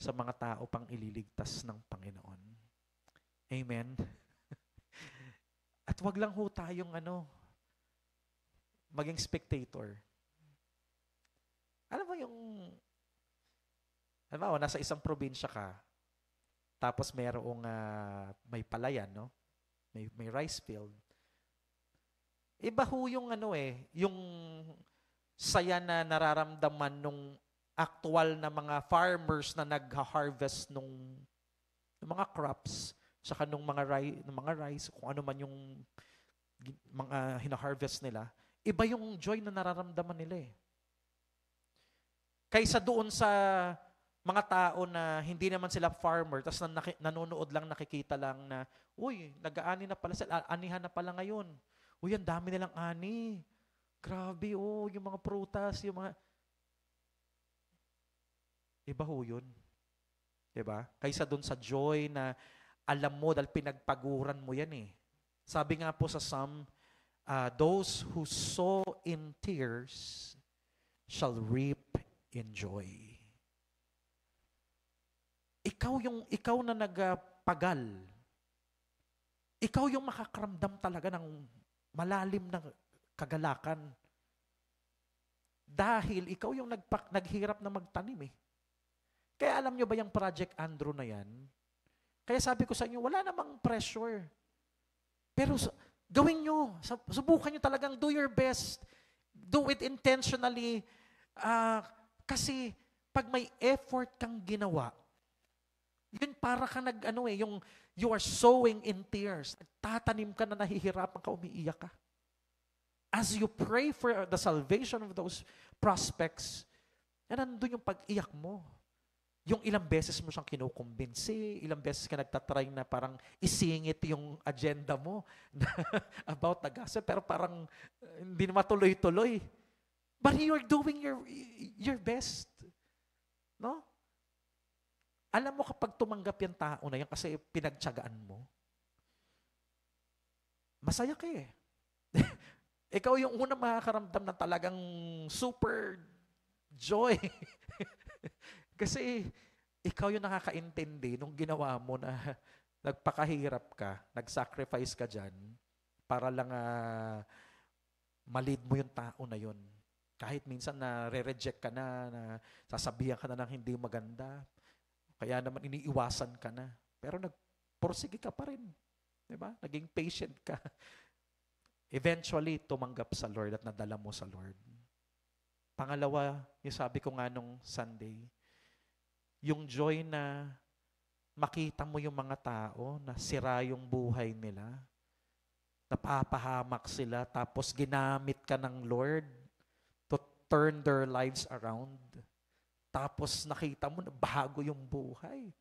sa mga tao pang ililigtas ng Panginoon. Amen? At wag lang ho tayong maging spectator. Alam mo yung, nasa isang probinsya ka, tapos mayroong may palayan, no? May rice field. Iba ho yung yung saya na nararamdaman nung actual na mga farmers na nagha-harvest nung mga crops, saka nung mga rice, kung ano man yung mga hina-harvest nila. Iba yung joy na nararamdaman nila Kaysa doon sa mga tao na hindi naman sila farmer, tapos nanonood lang, nakikita lang na, uy, nag-aani na pala sila, anihan na pala ngayon. Uy, ang dami nilang ani. Grabe, yung mga prutas, yung mga... Iba ho yun. Diba? Kaysa doon sa joy na alam mo dahil pinagpaguran mo yan Sabi nga po sa Psalm, those who sow in tears shall reap in joy. Ikaw na nagpagal. Ikaw yung makakaramdam talaga ng malalim na kagalakan. Dahil ikaw yung naghirap na magtanim Kaya alam nyo ba yung Project Andrew na yan? Kaya sabi ko sa inyo, wala namang pressure. Pero gawin nyo. Subukan nyo talagang do your best. Do it intentionally. Kasi pag may effort kang ginawa, yun para ka yung you are sowing in tears. Tatanim ka na nahihirapan ka, umiiyak ka. As you pray for the salvation of those prospects, nandun yung pag-iyak mo. Yung ilang beses mo siyang kinukumbinsi, ilang beses ka nagtatry na parang isingit yung agenda mo about the gospel, pero parang hindi na matuloy-tuloy. But you're doing your best. No? Alam mo kapag tumanggap yung tao na yan kasi pinagtiyagaan mo, masaya ka Ikaw yung unang makakaramdam ng talagang super joy. Kasi ikaw yung nakakaintindi nung ginawa mo na nagpakahirap ka, nag-sacrifice ka dyan para lang malid mo yung tao na yun. Kahit minsan na re-reject ka na sasabihan ka na ng hindi maganda. Kaya naman iniiwasan ka na. Pero nagpursige ka pa rin. Diba? Naging patient ka. Eventually, tumanggap sa Lord at nadala mo sa Lord. Pangalawa, yung sabi ko nga nung Sunday, yung joy na makita mo yung mga tao na sira yung buhay nila, napapahamak sila, tapos ginamit ka ng Lord to turn their lives around. Tapos nakita mo na bago yung buhay.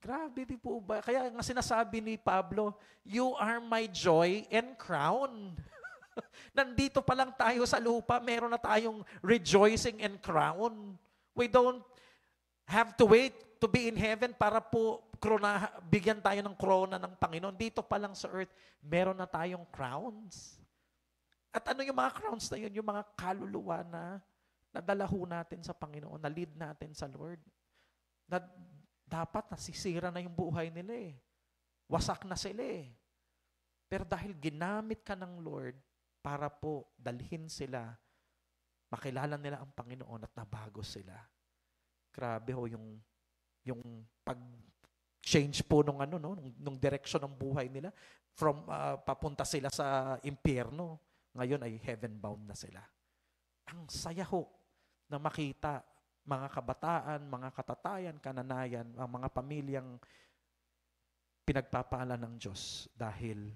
Grabe, di po ba? Kaya nga sinasabi ni Pablo, you are my joy and crown. Nandito pa lang tayo sa lupa, meron na tayong rejoicing and crown. We don't have to wait to be in heaven para po bigyan tayo ng corona ng Panginoon. Dito pa lang sa earth, meron na tayong crowns. At ano yung mga crowns na yun? Yung mga kaluluwa na nadala ho natin sa Panginoon, na lead natin sa Lord. Na dapat nasisira na yung buhay nila eh. Wasak na sila eh. Pero dahil ginamit ka ng Lord para po dalhin sila, makilala nila ang Panginoon at nabago sila. Grabe ho yung pag-change po nung direction ng buhay nila from papunta sila sa impyerno. Ngayon ay heaven-bound na sila. Ang saya ho na makita mga kabataan, mga katatayan, kananayan, ang mga pamilyang pinagpapaalan ng Diyos dahil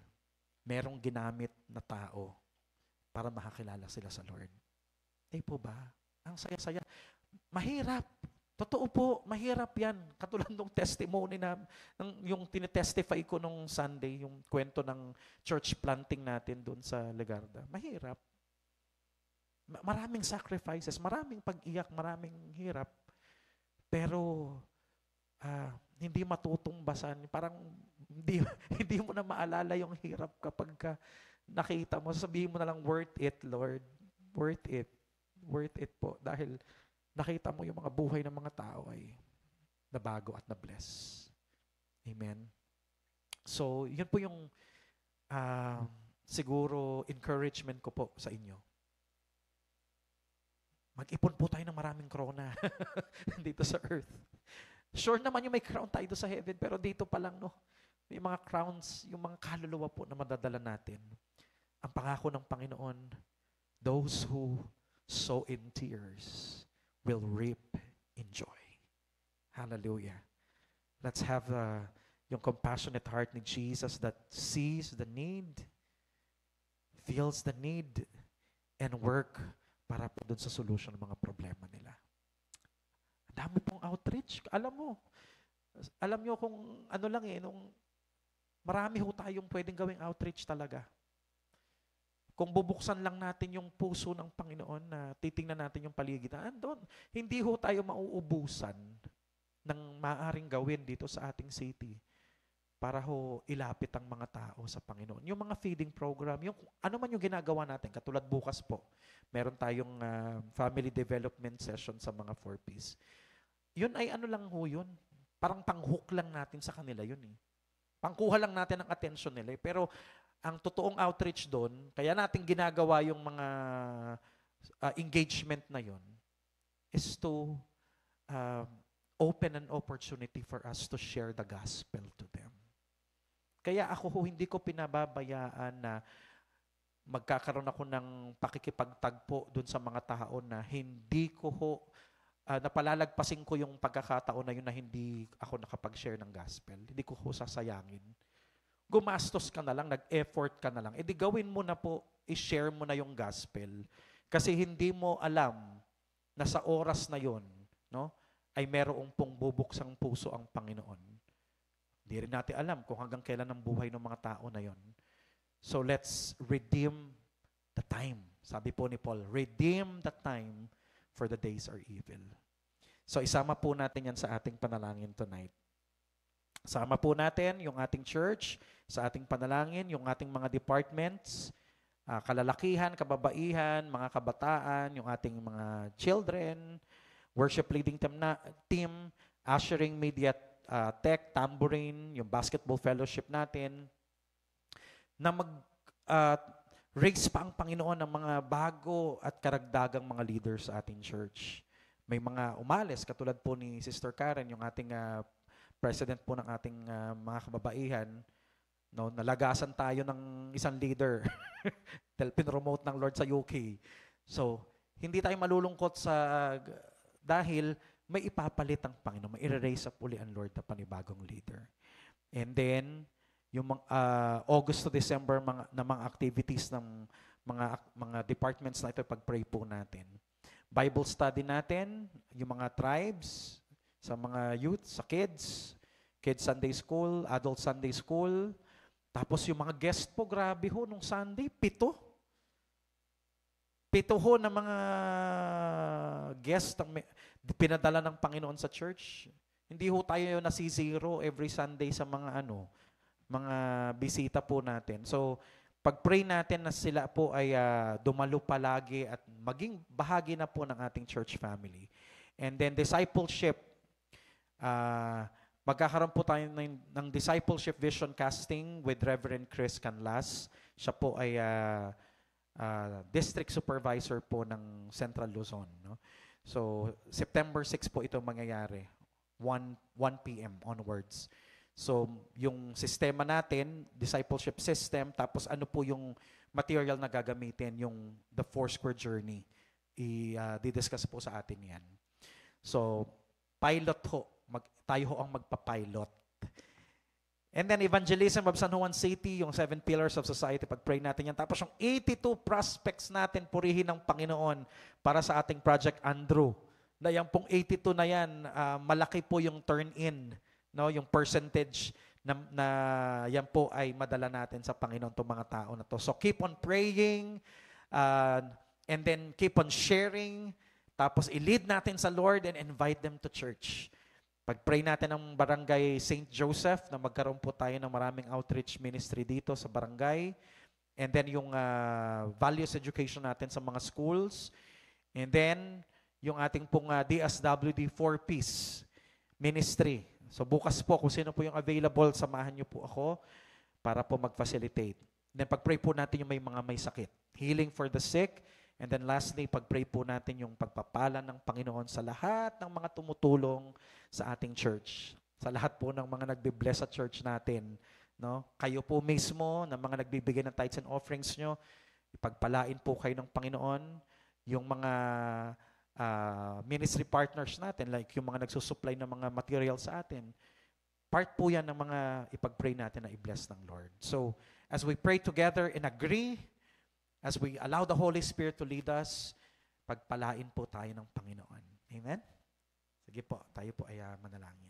merong ginamit na tao para makakilala sila sa Lord. Eh po ba? Ang saya-saya. Mahirap. Totoo po, mahirap yan. Katulad ng testimony na, yung tinitestify ko nung Sunday, yung kwento ng church planting natin doon sa Legarda. Mahirap. Maraming sacrifices, maraming pag-iyak, maraming hirap. Pero hindi matutumbasan. Parang hindi mo na maalala yung hirap kapag nakita mo. Sabihin mo na lang, worth it, Lord. Worth it. Worth it po. Dahil nakita mo yung mga buhay ng mga tao ay nabago at na-bless. Amen. So, yun po yung siguro encouragement ko po sa inyo. Mag-ipon po tayo ng maraming krona dito sa earth. Sure naman yung may crown tayo sa heaven, pero dito pa lang, no? May mga crowns, yung mga kaluluwa po na madadala natin. Ang pangako ng Panginoon, those who sow in tears will reap in joy. Hallelujah. Let's have yung compassionate heart ni Jesus that sees the need, feels the need, and work para po dun sa solution ng mga problema nila. Ang dami pong outreach. Alam nyo kung ano lang nung marami ho tayong pwedeng gawing outreach talaga. Kung bubuksan lang natin yung puso ng Panginoon na titingnan natin yung paligid, doon, hindi ho tayo mauubusan ng maaaring gawin dito sa ating city para ho ilapit ang mga tao sa Panginoon. Yung mga feeding program, yung ano man yung ginagawa natin, katulad bukas po, meron tayong family development session sa mga 4Ps. Yun ay ano lang ho yun. Parang pang-hook lang natin sa kanila yun eh. Pangkuha lang natin ang attention nila eh. Pero ang totoong outreach doon, kaya natin ginagawa yung mga engagement na yon is to open an opportunity for us to share the gospel to them. Kaya ako hindi ko pinababayaan na magkakaroon ako ng pakikipagtagpo doon sa mga tao na hindi ko napalalagpasin ko yung pagkakataon na yun na hindi ako nakapag-share ng gospel. Hindi ko sasayangin. Gumastos ka na lang, nag-effort ka na lang. E di gawin mo na po, i-share mo na yung gospel. Kasi hindi mo alam na sa oras na yon, no, ay merong pong bubuksang puso ang Panginoon. Hindi rin natin alam kung hanggang kailan ang buhay ng mga tao na yon. So let's redeem the time. Sabi po ni Paul, redeem the time for the days are evil. So isama po natin yan sa ating panalangin tonight. Sama po natin yung ating church sa ating panalangin, yung ating mga departments, kalalakihan, kababaihan, mga kabataan, yung ating mga children, worship leading team, ushering, media, tech, tambourine, yung basketball fellowship natin, na raise pa ang Panginoon ng mga bago at karagdagang mga leaders sa ating church. May mga umalis, katulad po ni Sister Karen, yung ating president po ng ating mga kababaihan. No, nalagasan tayo ng isang leader dahil pinromote ng Lord sa UK. So, hindi tayo malulungkot dahil may ipapalit ang Panginoon, may i-raise up uli ang Lord na panibagong leader. And then, yung August to December na mga activities ng mga departments na ito, pag-pray po natin. Bible study natin, yung mga tribes, sa mga youth, sa kids Sunday school, adult Sunday school. Tapos yung mga guest po, grabe ho, nung Sunday, 7. 7 ho na mga guest ang pinadala ng Panginoon sa church. Hindi ho tayo nasizero every Sunday sa mga mga bisita po natin. So, pag-pray natin na sila po ay dumalo palagi at maging bahagi na po ng ating church family. And then discipleship, magkakaroon po tayo ng discipleship vision casting with Reverend Chris Canlas. Siya po ay district supervisor po ng Central Luzon. No? So, September 6 po ito mangyayari. 1 p.m. onwards. So, yung sistema natin, discipleship system, tapos ano po yung material na gagamitin, yung the Foursquare Journey. I-discuss po sa atin yan. So, pilot ho. Tayo ho ang magpa-pilot. And then evangelism of San Juan City, yung 7 pillars of society, pag-pray natin yan. Tapos yung 82 prospects natin, purihin ng Panginoon para sa ating Project Andrew. Na yung pong 82 na yan, malaki po yung turn-in, no? Yung percentage na yan po ay madala natin sa Panginoon itong mga tao na to. So keep on praying, and then keep on sharing, tapos i-lead natin sa Lord and invite them to church. Pag-pray natin ng Barangay St. Joseph na magkaroon po tayo ng maraming outreach ministry dito sa barangay. And then yung values education natin sa mga schools. And then yung ating pong DSWD 4Ps ministry. So bukas po, kung sino po yung available, samahan niyo po ako para po mag-facilitate. And then pag-pray po natin yung may sakit. Healing for the sick. And then lastly, pag-pray po natin yung pagpapala ng Panginoon sa lahat ng mga tumutulong sa ating church. Sa lahat po ng mga nagbe-bless sa church natin. No? Kayo po mismo, na mga nagbibigay ng tithes and offerings nyo, ipagpalain po kayo ng Panginoon. Yung mga ministry partners natin, like yung mga nagsusupply ng mga material sa atin, part po yan ng mga ipag-pray natin na i-bless ng Lord. So, as we pray together and agree, as we allow the Holy Spirit to lead us, pagpalain po tayo ng Panginoon. Amen? Sige po, tayo po ay manalangin.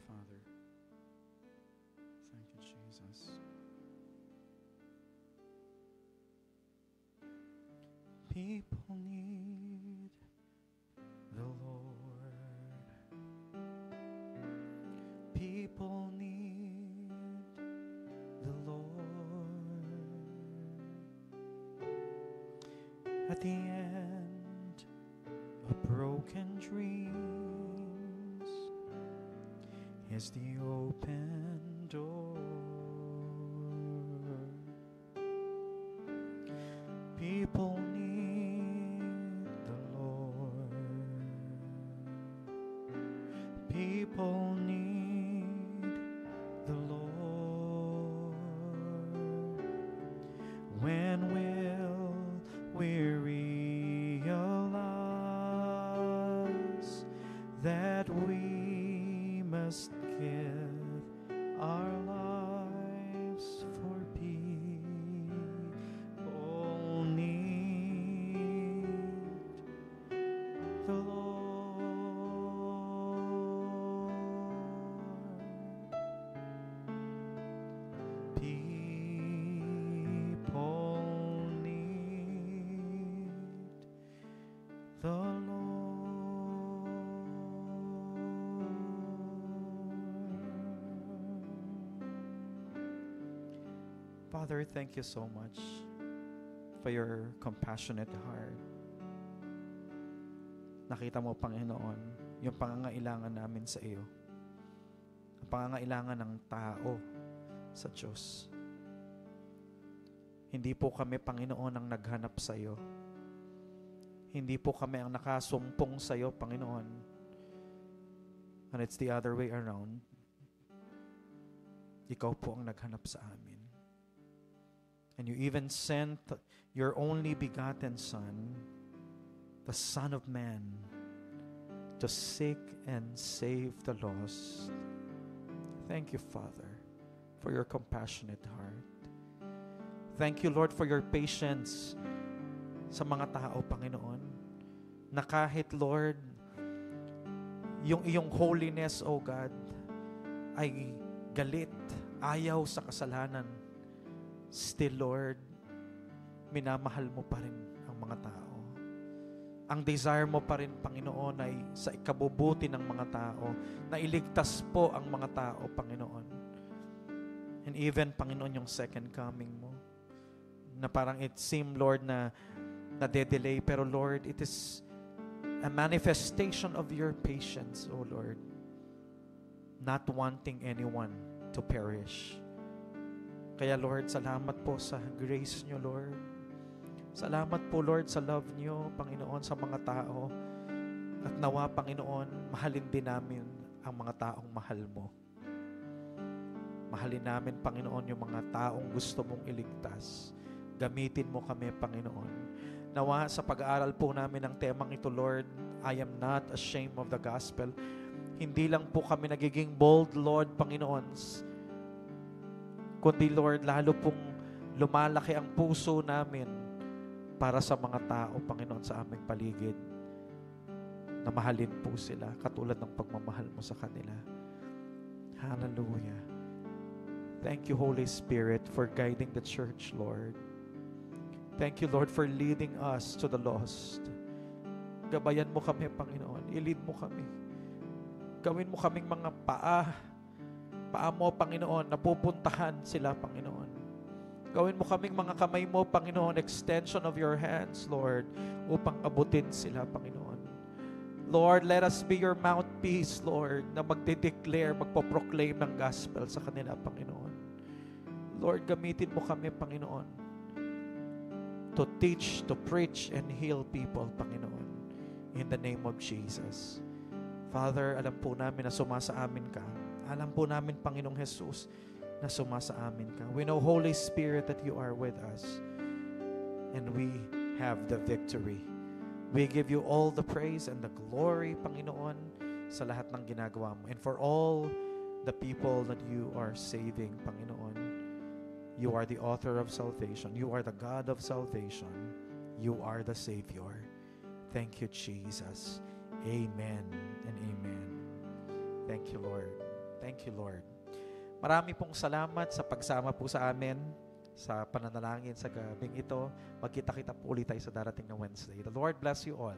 Father. Thank you, Jesus. People need the Lord. People need the Lord. At the end of broken dreams is the open door. People need the Lord. People need the Lord. When will we realize that we must give our lives for people need the Lord. People need the Lord. Father, thank you so much for your compassionate heart. Nakita mo, Panginoon, yung pangangailangan namin sa iyo. Ang pangangailangan ng tao sa Diyos. Hindi po kami, Panginoon, ang naghanap sa iyo. Hindi po kami ang nakasumpong sa iyo, Panginoon. And it's the other way around. Ikaw po ang naghanap sa amin. And you even sent your only begotten Son, the Son of Man, to seek and save the lost. Thank you, Father, for your compassionate heart. Thank you, Lord, for your patience sa mga tao, Panginoon, na kahit, Lord, yung iyong holiness, O God, ay galit, ayaw sa kasalanan, still, Lord, minamahal mo pa rin ang mga tao. Ang desire mo pa rin, Panginoon, ay sa ikabubuti ng mga tao, na iligtas po ang mga tao, Panginoon. And even, Panginoon, yung second coming mo, na parang it seemed, Lord, na nade-delay, pero Lord, it is a manifestation of your patience, O Lord, not wanting anyone to perish. Kaya Lord, salamat po sa grace nyo, Lord. Salamat po, Lord, sa love nyo, Panginoon, sa mga tao. At nawa, Panginoon, mahalin din namin ang mga taong mahal mo. Mahalin namin, Panginoon, yung mga taong gusto mong iligtas. Gamitin mo kami, Panginoon. Nawa, sa pag-aaral po namin ng temang ito, Lord, I am not ashamed of the gospel. Hindi lang po kami nagiging bold, Lord, Panginoon, kundi, Lord, lalo pong lumalaki ang puso namin para sa mga tao, Panginoon, sa aming paligid, na mahalin po sila, katulad ng pagmamahal mo sa kanila. Hallelujah. Thank you, Holy Spirit, for guiding the church, Lord. Thank you, Lord, for leading us to the lost. Gabayan mo kami, Panginoon. I-lead mo kami. Gawin mo kaming mga paa mo, Panginoon, napupuntahan sila, Panginoon. Gawin mo kaming mga kamay mo, Panginoon, extension of your hands, Lord, upang abutin sila, Panginoon. Lord, let us be your mouthpiece, Lord, na magde-declare, magpo-proclaim ng gospel sa kanila, Panginoon. Lord, gamitin mo kami, Panginoon, to teach, to preach, and heal people, Panginoon, in the name of Jesus. Father, alam po namin na sumasa amin ka. Alam po namin, Panginoong Jesus, na sumasa amin ka. We know, Holy Spirit, that you are with us. And we have the victory. We give you all the praise and the glory, Panginoon, sa lahat ng ginagawa mo. And for all the people that you are saving, Panginoon, you are the author of salvation. You are the God of salvation. You are the Savior. Thank you, Jesus. Amen and amen. Thank you, Lord. Thank you, Lord. Marami pong salamat sa pagsama po sa amin sa pananalangin sa gabing ito. Magkita-kita po ulit tayo sa darating na Wednesday. The Lord bless you all.